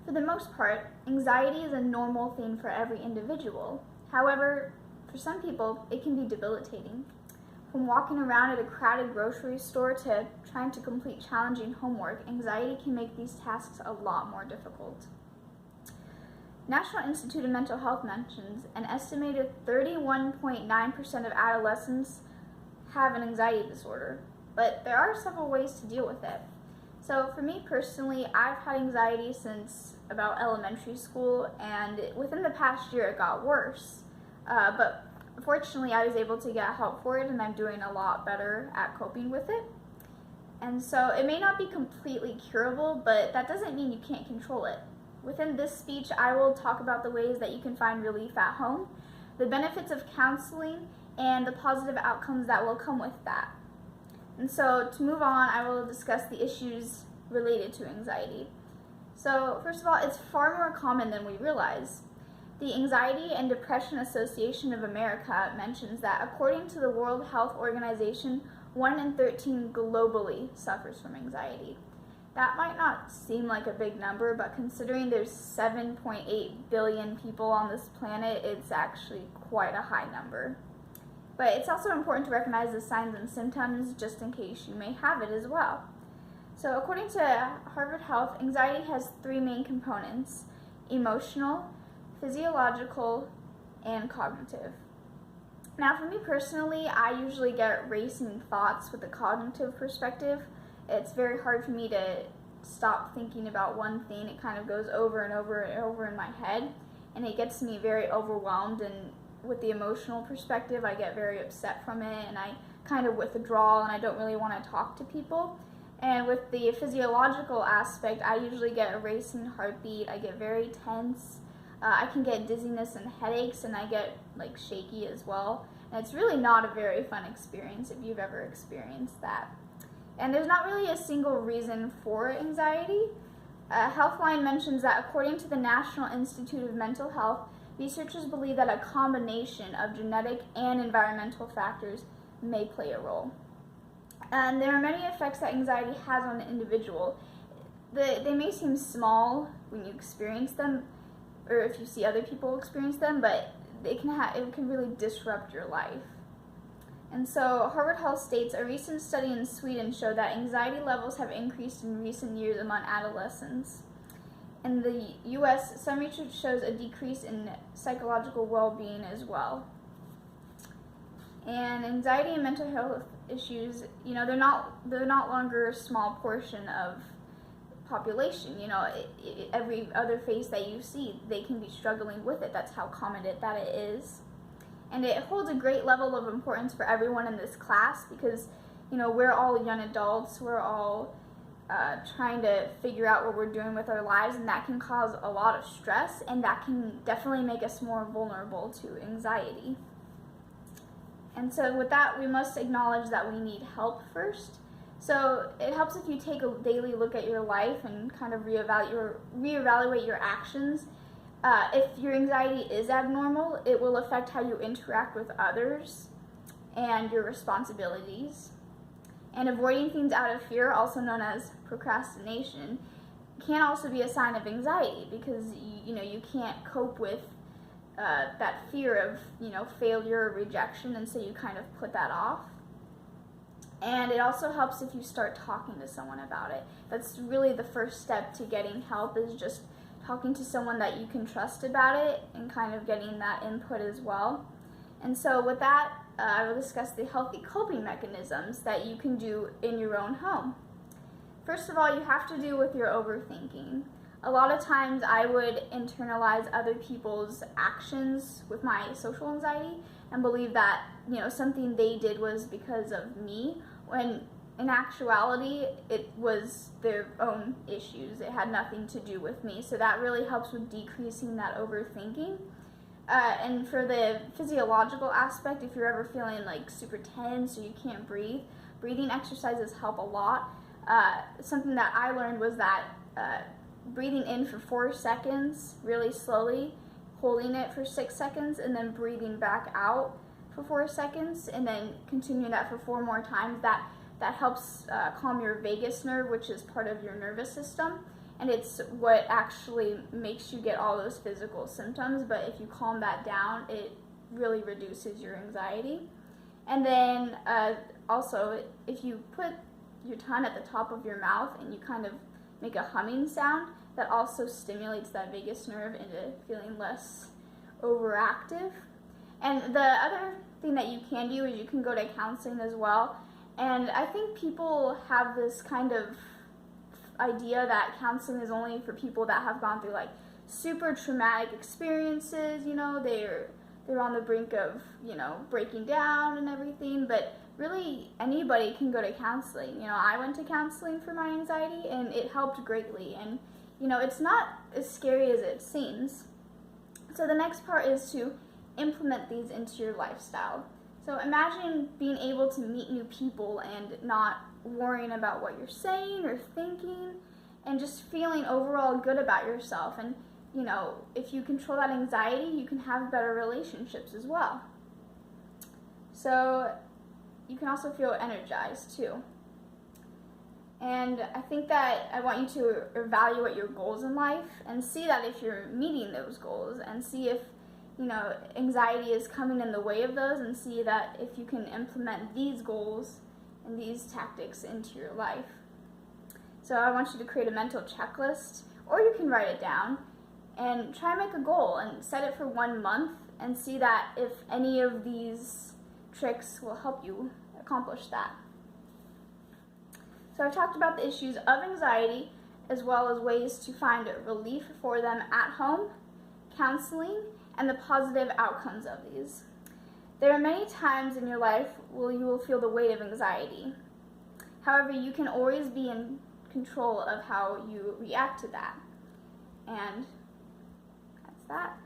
For the most part, anxiety is a normal thing for every individual. However, for some people, it can be debilitating. From walking around at a crowded grocery store to trying to complete challenging homework, anxiety can make these tasks a lot more difficult. National Institute of Mental Health mentions an estimated 31.9% of adolescents have an anxiety disorder, but there are several ways to deal with it. So for me personally, I've had anxiety since about elementary school, and within the past year it got worse. But fortunately I was able to get help for it, and I'm doing a lot better at coping with it. And so it may not be completely curable, but that doesn't mean you can't control it. Within this speech, I will talk about the ways that you can find relief at home, the benefits of counseling, and the positive outcomes that will come with that. And so to move on, I will discuss the issues related to anxiety. So first of all, it's far more common than we realize. The Anxiety and Depression Association of America mentions that according to the World Health Organization, 1 in 13 globally suffers from anxiety. That might not seem like a big number, but considering there's 7.8 billion people on this planet, it's actually quite a high number. But it's also important to recognize the signs and symptoms just in case you may have it as well. So according to Harvard Health, anxiety has 3 main components: emotional, physiological, and cognitive. Now for me personally, I usually get racing thoughts with the cognitive perspective. It's very hard for me to stop thinking about one thing. It kind of goes over and over and over in my head, and it gets me very overwhelmed. And with the emotional perspective, I get very upset from it, and I kind of withdraw, and I don't really want to talk to people. And with the physiological aspect, I usually get a racing heartbeat. I get very tense. I can get dizziness and headaches, and I get like shaky as well. And it's really not a very fun experience if you've ever experienced that. And there's not really a single reason for anxiety. Healthline mentions that according to the National Institute of Mental Health, researchers believe that a combination of genetic and environmental factors may play a role. And there are many effects that anxiety has on an individual. They may seem small when you experience them, or if you see other people experience them, but it can really disrupt your life. And so Harvard Health states a recent study in Sweden showed that anxiety levels have increased in recent years among adolescents. In the US, some research shows a decrease in psychological well-being as well. And anxiety and mental health issues, they're not longer a small portion of population. Every other face that you see, they can be struggling with it. That's how common that it is. And it holds a great level of importance for everyone in this class because, we're all young adults. We're all trying to figure out what we're doing with our lives, and that can cause a lot of stress, and that can definitely make us more vulnerable to anxiety. And so with that, we must acknowledge that we need help first. So it helps if you take a daily look at your life and kind of reevaluate your actions. If your anxiety is abnormal, it will affect how you interact with others and your responsibilities. And avoiding things out of fear, also known as procrastination, can also be a sign of anxiety because you can't cope with that fear of failure or rejection, and so you kind of put that off. And it also helps if you start talking to someone about it. That's really the first step to getting help, is just talking to someone that you can trust about it and kind of getting that input as well. And so with that, I will discuss the healthy coping mechanisms that you can do in your own home. First of all, you have to deal with your overthinking. A lot of times I would internalize other people's actions with my social anxiety and believe that, something they did was because of me, when in actuality it was their own issues. It had nothing to do with me. So that really helps with decreasing that overthinking. And for the physiological aspect, if you're ever feeling like super tense or you can't breathe, breathing exercises help a lot. Something that I learned was that breathing in for 4 seconds really slowly, holding it for 6 seconds, and then breathing back out for 4 seconds, and then continuing that for 4 more times. That helps calm your vagus nerve, which is part of your nervous system, and it's what actually makes you get all those physical symptoms. But if you calm that down, it really reduces your anxiety. And then also, if you put your tongue at the top of your mouth and you kind of make a humming sound, that also stimulates that vagus nerve into feeling less overactive. And the other thing that you can do is you can go to counseling as well. And I think people have this kind of idea that counseling is only for people that have gone through like super traumatic experiences, they're on the brink of, breaking down and everything, but really anybody can go to counseling. I went to counseling for my anxiety and it helped greatly, and it's not as scary as it seems. So the next part is to implement these into your lifestyle. So imagine being able to meet new people and not worrying about what you're saying or thinking, and just feeling overall good about yourself. And if you control that anxiety, you can have better relationships as well. So you can also feel energized too. And I think that I want you to evaluate your goals in life and see that if you're meeting those goals, and see if anxiety is coming in the way of those, and see that if you can implement these goals and these tactics into your life. So I want you to create a mental checklist, or you can write it down and try and make a goal and set it for 1 month and see that if any of these tricks will help you accomplish that. So I've talked about the issues of anxiety as well as ways to find relief for them at home, counseling, and the positive outcomes of these. There are many times in your life where you will feel the weight of anxiety. However, you can always be in control of how you react to that. And that's that.